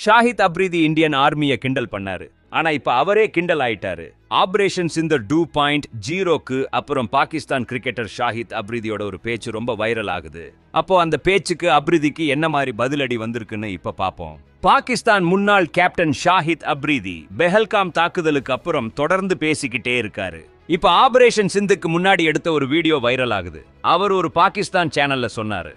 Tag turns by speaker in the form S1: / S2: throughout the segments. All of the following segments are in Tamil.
S1: ஷாஹித் அப்ரிதி இந்தியன் ஆர்மியை கிண்டல் பண்ணாரு. ஆனா இப்ப அவரே கிண்டல் ஆயிட்டாரு. ஆபரேஷன் சிந்தர் 2.0க்கு அப்புறம் பாகிஸ்தான் கிரிக்கெட்டர் ஷாஹித் அப்ரிதியோட ஒரு பேச்சு ரொம்ப வைரல் ஆகுது. அப்போ அந்த பேச்சுக்கு அப்ரிதிக்கு என்ன மாதிரி பதிலடி வந்திருக்குன்னு இப்ப பாப்போம். பாகிஸ்தான் முன்னாள் கேப்டன் ஷாஹித் அப்ரிதி பெஹல்காம் தாக்குதலுக்கு அப்புறம் தொடர்ந்து பேசிக்கிட்டே இருக்காரு. இப்ப ஆபரேஷன் சிந்துக்கு முன்னாடி எடுத்த ஒரு வீடியோ வைரல் ஆகுது. அவர் ஒரு பாகிஸ்தான் சேனல்ல சொன்னாரு,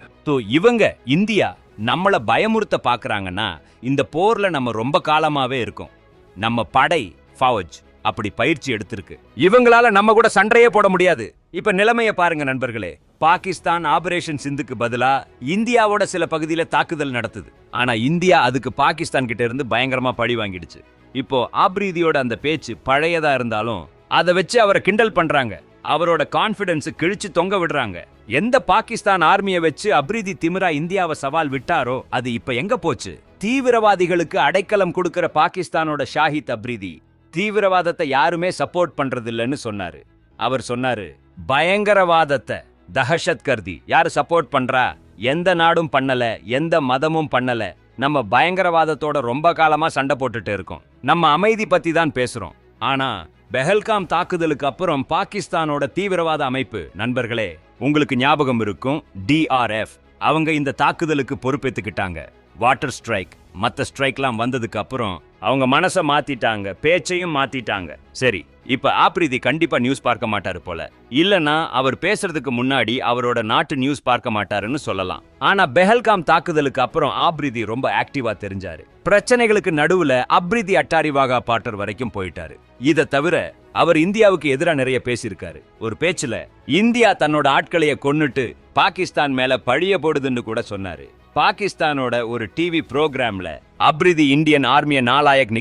S1: இவங்க இந்தியா நம்மள பயமுறுத்த பாக்குறாங்கன்னா இந்த போர்ல நம்ம ரொம்ப காலமாவே இருக்கோம். நம்ம படை ஃபவுஜ் அப்படி பயிற்சி எடுத்திருக்கு. இவங்களால நம்ம கூட சண்டையே போட முடியாது. இப்ப நிலைமைய பாருங்க நண்பர்களே. பாகிஸ்தான் ஆபரேஷன் சிந்துக்கு பதிலா இந்தியாவோட சில பகுதியில தாக்குதல் நடத்துது. ஆனா இந்தியா அதுக்கு பாகிஸ்தான் கிட்ட இருந்து பயங்கரமா பழி வாங்கிடுச்சு. இப்போ ஆப்ரீதியோட அந்த பேச்சு பழையதா இருந்தாலும் அதை வச்சு அவரை கிண்டல் பண்றாங்க. அவரோட கான்பிடன்ஸ் கிழிச்சு தொங்க விடுறாங்க. எந்த பாகிஸ்தான் ஆர்மியை வச்சு அப்ரிதி திமிரா இந்தியாவை சவால் விட்டாரோ அது இப்ப எங்க போச்சு? தீவிரவாதிகளுக்கு அடைக்கலம் கொடுக்கிற பாகிஸ்தானோட ஷாஹித் அப்ரிதி தீவிரவாதத்தை யாருமே சப்போர்ட் பண்றது இல்லைன்னு சொன்னாரு. அவர் சொன்னாரு, பயங்கரவாதத்தை தஹஷத் கர்தி யாரு சப்போர்ட் பண்றா? எந்த நாடும் பண்ணல, எந்த மதமும் பண்ணல. நம்ம பயங்கரவாதத்தோட ரொம்ப காலமா சண்டை போட்டுட்டு இருக்கோம். நம்ம அமைதி பத்தி தான் பேசுறோம். ஆனா பெஹல்காம் தாக்குதலுக்கு அப்புறம் பாகிஸ்தானோட தீவிரவாத அமைப்பு, நண்பர்களே உங்களுக்கு ஞாபகம் இருக்கும், DRF அவங்க இந்த தாக்குதலுக்கு பொறுப்பேத்துக்கிட்டாங்க. வாட்டர் ஸ்ட்ரைக் மத்த ஸ்ட்ரைக்லாம் வந்ததுக்கு அப்புறம் அவங்க மனசை மாத்திட்டாங்க, பேச்சையும் மாத்திட்டாங்க. சரி, இப்ப ஆப்ரிதி கண்டிப்பா நியூஸ் பார்க்க மாட்டாரு போல. இல்லனா அவர் பேசுறதுக்கு முன்னாடி அவரோட நாட்டு நியூஸ் பார்க்க மாட்டாருன்னு சொல்லலாம். ஆனா பெஹல்காம் தாக்குதலுக்கு அப்புறம் ஆப்ரிதி ரொம்ப ஆக்டிவா தெரிஞ்சாரு. பிரச்சனைகளுக்கு நடுவுல அப்ரிதி அட்டாரி வாகா பாட்டர் வரைக்கும் போயிட்டாரு. இத தவிர அவர் இந்தியாவுக்கு எதிராக நிறைய பேசியிருக்காரு. ஒரு பேச்சுல இந்தியா தன்னோட ஆட்களைய கொன்னுட்டு பாகிஸ்தான் மேல பழிய போடுதுன்னு கூட சொன்னாரு. பாகிஸ்தானோட ஒரு டிவி புரோகிராம்ல அப்ரிதி இந்தியன் ஆர்மிய நாலாயக்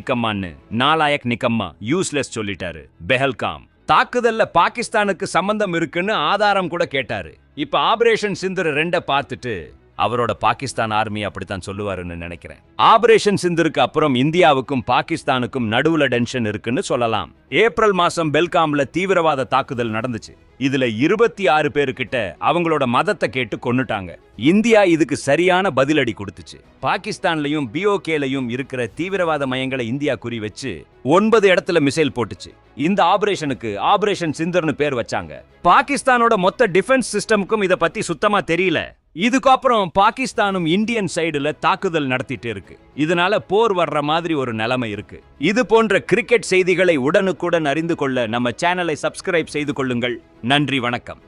S1: நிக்கம்மா யூஸ்லெஸ் சொல்லிட்டாரு. பெஹல்காம் தாக்குதல்ல பாகிஸ்தானுக்கு சம்பந்தம் இருக்குன்னு ஆதாரம் கூட கேட்டாரு. இப்ப ஆபரேஷன் சிந்தர் 2 பார்த்துட்டு அவரோட பாகிஸ்தான் ஆர்மி அப்படித்தான் சொல்லுவாருன்னு நினைக்கிறேன். ஆபரேஷன் சிந்தருக்கு அப்புறம் இந்தியாவுக்கும் பாகிஸ்தானுக்கும் நடுவுல டென்ஷன் இருக்குன்னு சொல்லலாம். ஏப்ரல் மாசம் பெல்காம்ல தீவிரவாத தாக்குதல் நடந்துச்சு. இதுல 26 பேருக்கிட்ட அவங்களோட மதத்தை கேட்டு கொன்னுட்டாங்க. இந்தியா இதுக்கு சரியான பதிலடி கொடுத்துச்சு. பாகிஸ்தான்லயும் BOKலயும் இருக்கிற தீவிரவாத மையங்களை இந்தியா குறி வச்சு 9 இடத்துல மிசைல் போட்டுச்சு. இந்த ஆபரேஷனுக்கு ஆபரேஷன் சிந்தர்னு பேர் வச்சாங்க. பாகிஸ்தானோட மொத்த டிஃபென்ஸ் சிஸ்டமுக்கும் இத பத்தி சுத்தமா தெரியல. இதுக்கப்புறம் பாகிஸ்தானும் இந்தியன் சைடுல தாக்குதல் நடத்திட்டு இருக்கு. இதனால போர் வர்ற மாதிரி ஒரு நிலைமை இருக்கு. இது போன்ற கிரிக்கெட் செய்திகளை உடனுக்குடன் அறிந்து கொள்ள நம்ம சேனலை சப்ஸ்கிரைப் செய்து கொள்ளுங்கள். நன்றி, வணக்கம்.